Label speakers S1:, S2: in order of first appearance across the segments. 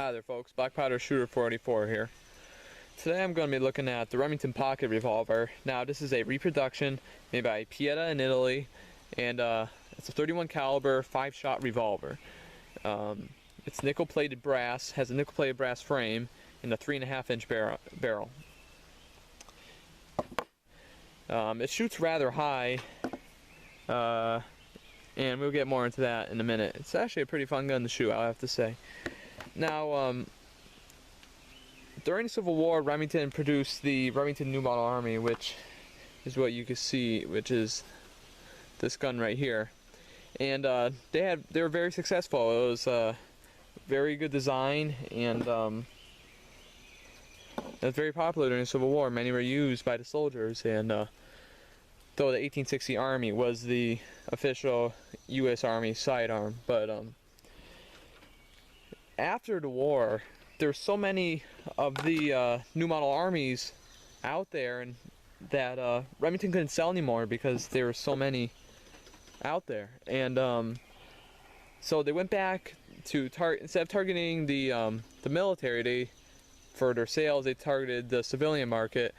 S1: Hi there folks, Black Powder Shooter 484 here. Today I'm going to be looking at the Remington Pocket Revolver. Now this is a reproduction made by Pieta in Italy, and it's a 31 caliber 5-shot revolver. It's nickel plated brass, has a nickel plated brass frame and a 3.5 inch barrel. It shoots rather high, and we'll get more into that in a minute. It's actually a pretty fun gun to shoot, I'll have to say. Now, during the Civil War, Remington produced the Remington New Model Army, which is what you can see, which is this gun right here. And they were very successful. It was a very good design, and it was very popular during the Civil War. Many were used by the soldiers, and though the 1860 Army was the official U.S. Army sidearm, but after the war, there's so many of the new model armies out there, and that Remington couldn't sell anymore because there were so many out there. And so they went back to instead of targeting the military, for their sales, they targeted the civilian market.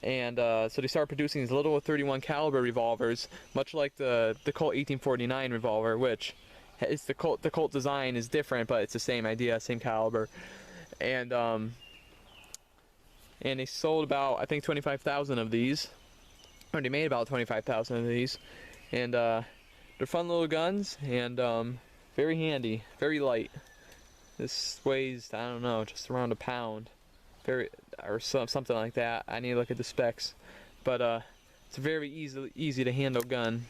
S1: And so they started producing these little 31 caliber revolvers, much like the Colt 1849 revolver, which is the Colt design is different, but it's the same idea, same caliber. And they sold about, I think, 25,000 of these, or they made about 25,000 of these. And they're fun little guns, and very handy, very light. This weighs, I don't know, just around a pound, or something like that. I need to look at the specs, but it's a very easy to handle gun.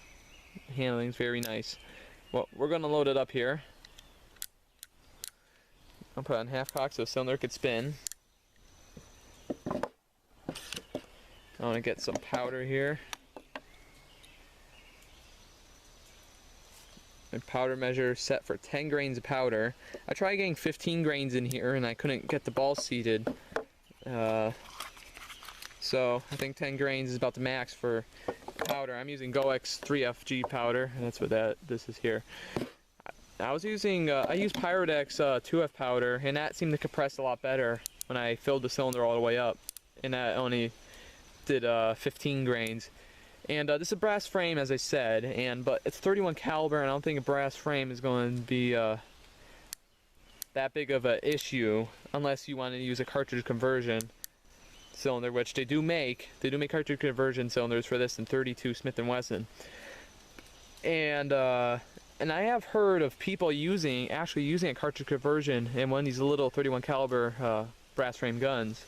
S1: Handling's very nice. Well, we're going to load it up here. I'll put it on half cock so the cylinder could spin. I want to get some powder here. My powder measure set for 10 grains of powder. I tried getting 15 grains in here and I couldn't get the ball seated. So I think 10 grains is about the max for powder. I'm using GoX 3FG powder, and that's what this is here. I used Pyrodex 2F powder, and that seemed to compress a lot better when I filled the cylinder all the way up, and that only did 15 grains. And this is a brass frame, as I said, but it's 31 caliber, and I don't think a brass frame is going to be that big of an issue unless you want to use a cartridge conversion cylinder, which they do make. They do make cartridge conversion cylinders for this in 32 Smith & Wesson. And I have heard of people actually using a cartridge conversion in one of these little 31 caliber brass frame guns.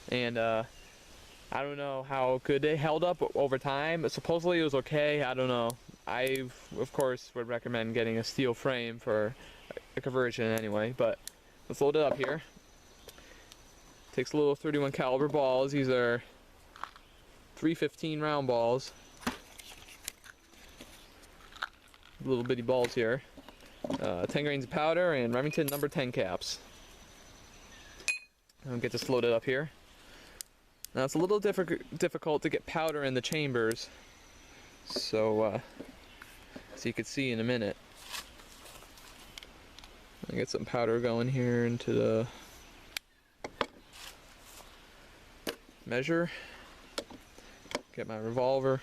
S1: And I don't know how good they held up over time, but supposedly it was okay. I don't know. I, of course, would recommend getting a steel frame for a conversion anyway, but let's load it up here. Takes a little 31 caliber balls. These are 315 round balls. Little bitty balls here. 10 grains of powder and Remington number 10 caps. I'll get this loaded up here. Now it's a little difficult to get powder in the chambers, so you can see in a minute. I'll get some powder going here into the measure. Get my revolver.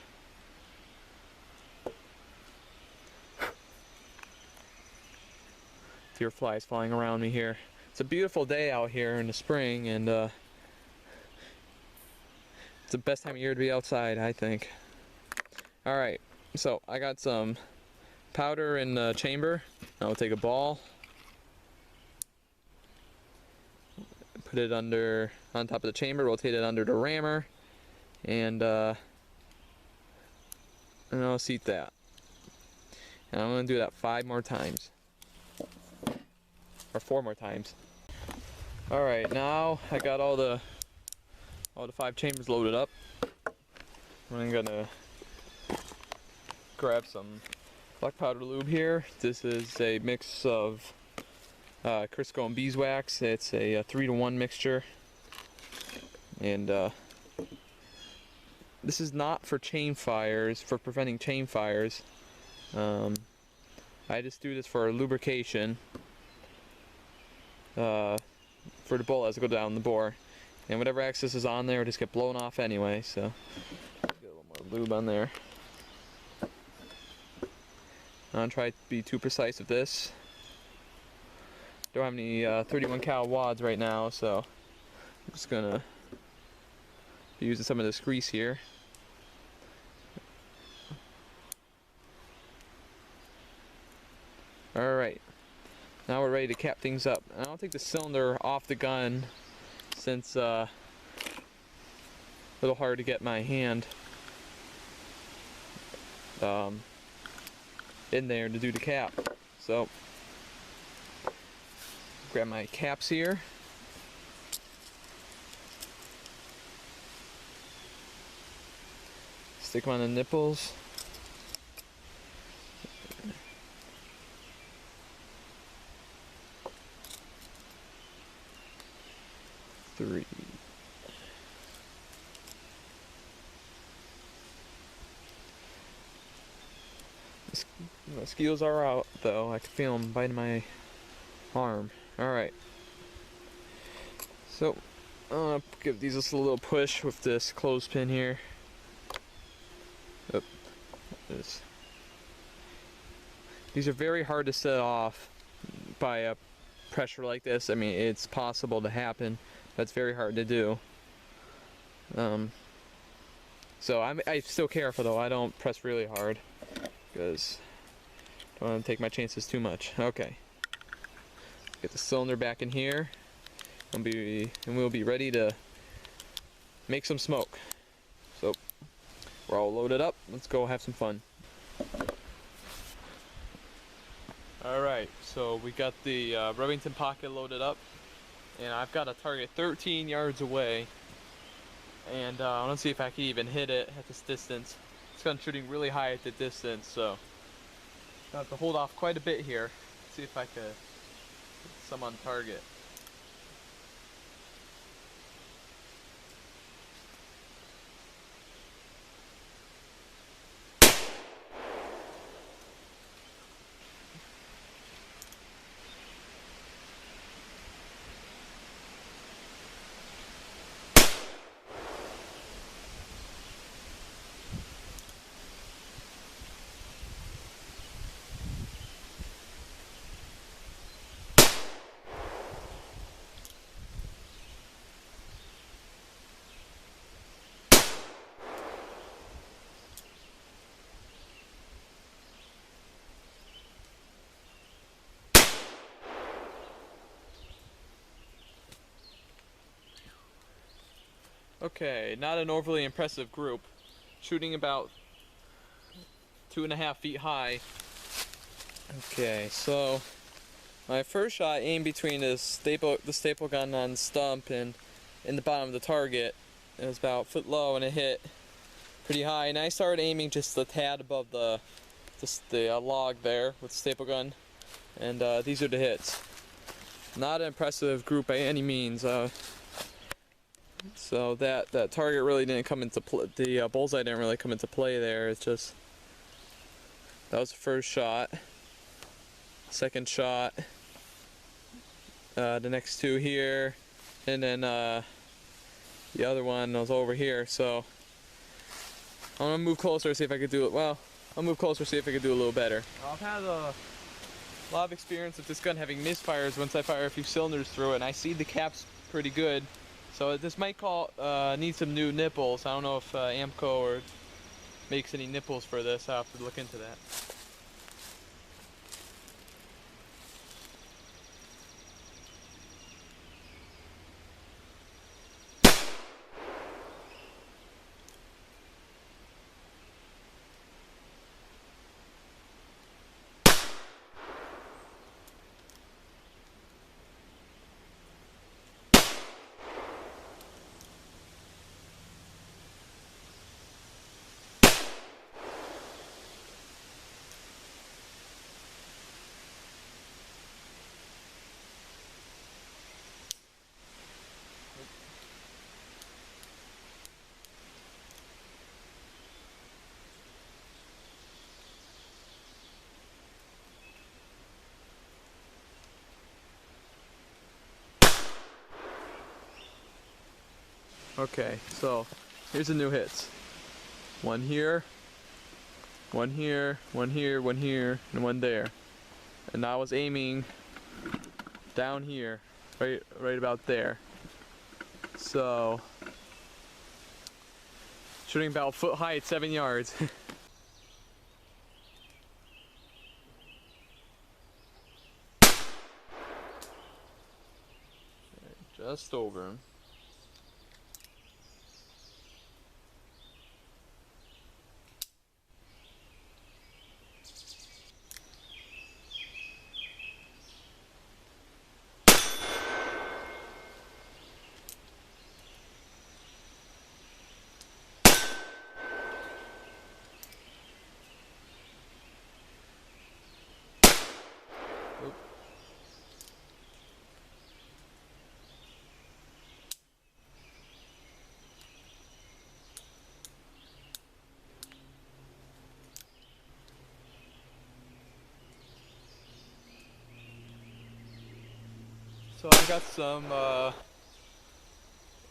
S1: Deer flies flying around me here. It's a beautiful day out here in the spring, and it's the best time of year to be outside, I think. Alright, so I got some powder in the chamber. I'll take a ball, put it on top of the chamber, rotate it under the rammer, and I'll seat that. And I'm going to do that 5 more times. Or 4 more times. Alright, now I got all the 5 chambers loaded up. I'm gonna grab some black powder lube here. This is a mix of Crisco and beeswax. It's a 3-to-1 mixture, and this is not for chain fires, for preventing chain fires. I just do this for lubrication. for the bullet as it goes down the bore. And whatever excess is on there will just get blown off anyway, so get a little more lube on there. I don't try to be too precise with this. Don't have any 31 cal wads right now, so I'm just gonna be using some of this grease here. Alright, now we're ready to cap things up. I don't take the cylinder off the gun since a little hard to get my hand in there to do the cap. So grab my caps here. Stick them on the nipples. Three. The mosquitoes are out though. I can feel them biting my arm. Alright. So, I'll give these just a little push with this clothespin here. Oh, these are very hard to set off by a pressure like this. I mean, it's possible to happen, but it's very hard to do. So I still careful though. I don't press really hard because I don't want to take my chances too much. Okay. Get the cylinder back in here, and we'll be ready to make some smoke. So we're all loaded up. Let's go have some fun. Alright, so we got the Remington Pocket loaded up, and I've got a target 13 yards away, and I want to see if I can even hit it at this distance. It's gun shooting really high at the distance, so I have to hold off quite a bit here. See if I could get some on target. Okay, not an overly impressive group. Shooting about 2.5 feet high. Okay, so my first shot aimed between the staple gun on the stump and in the bottom of the target. It was about a foot low and it hit pretty high. And I started aiming just a tad above the log there with the staple gun. And these are the hits. Not an impressive group by any means. So that target really didn't come into play. The bullseye didn't really come into play there. It's just that was the first shot. Second shot. The next two here, and then the other one was over here. So I'm gonna move closer, see if I could do it. Well, I'll move closer, see if I could do a little better. I've had a lot of experience with this gun having misfires once I fire a few cylinders through it, and I see the caps pretty good. So this might need some new nipples. I don't know if Amco makes any nipples for this. I'll have to look into that. Okay, so here's the new hits. One here, one here, one here, one here, and one there. And I was aiming down here, right about there. So, shooting about foot height, 7 yards. Just over him. Oop. So I got some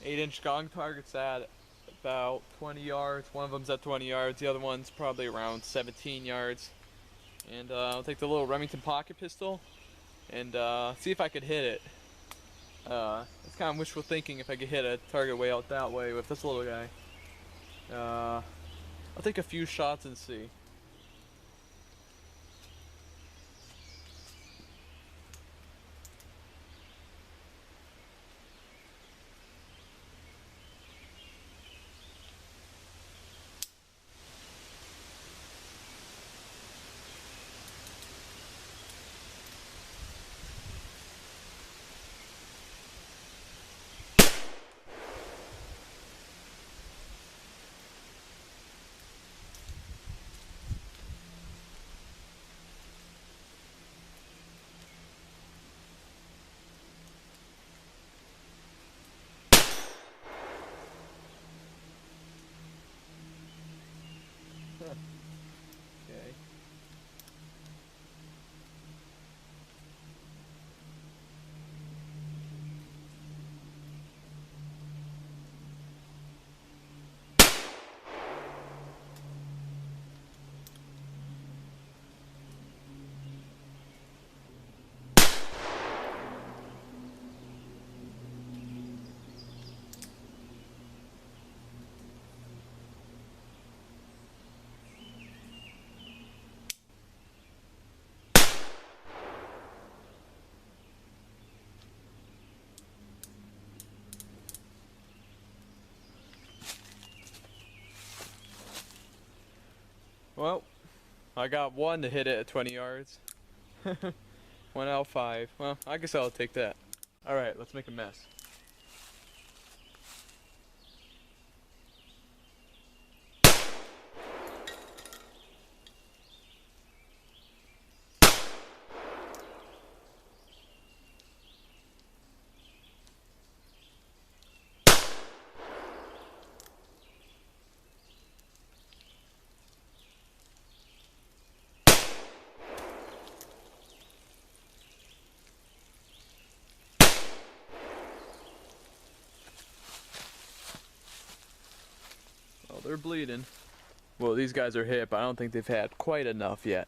S1: 8-inch gong targets at about 20 yards. One of them's at 20 yards. The other one's probably around 17 yards. And I'll take the little Remington Pocket pistol and see if I could hit it. It's kind of wishful thinking if I could hit a target way out that way with this little guy. I'll take a few shots and see. Okay. Well, I got one to hit it at 20 yards. 1 out of 5. Well, I guess I'll take that. Alright, let's make a mess. Oh, they're bleeding. Well, these guys are hit, but I don't think they've had quite enough yet.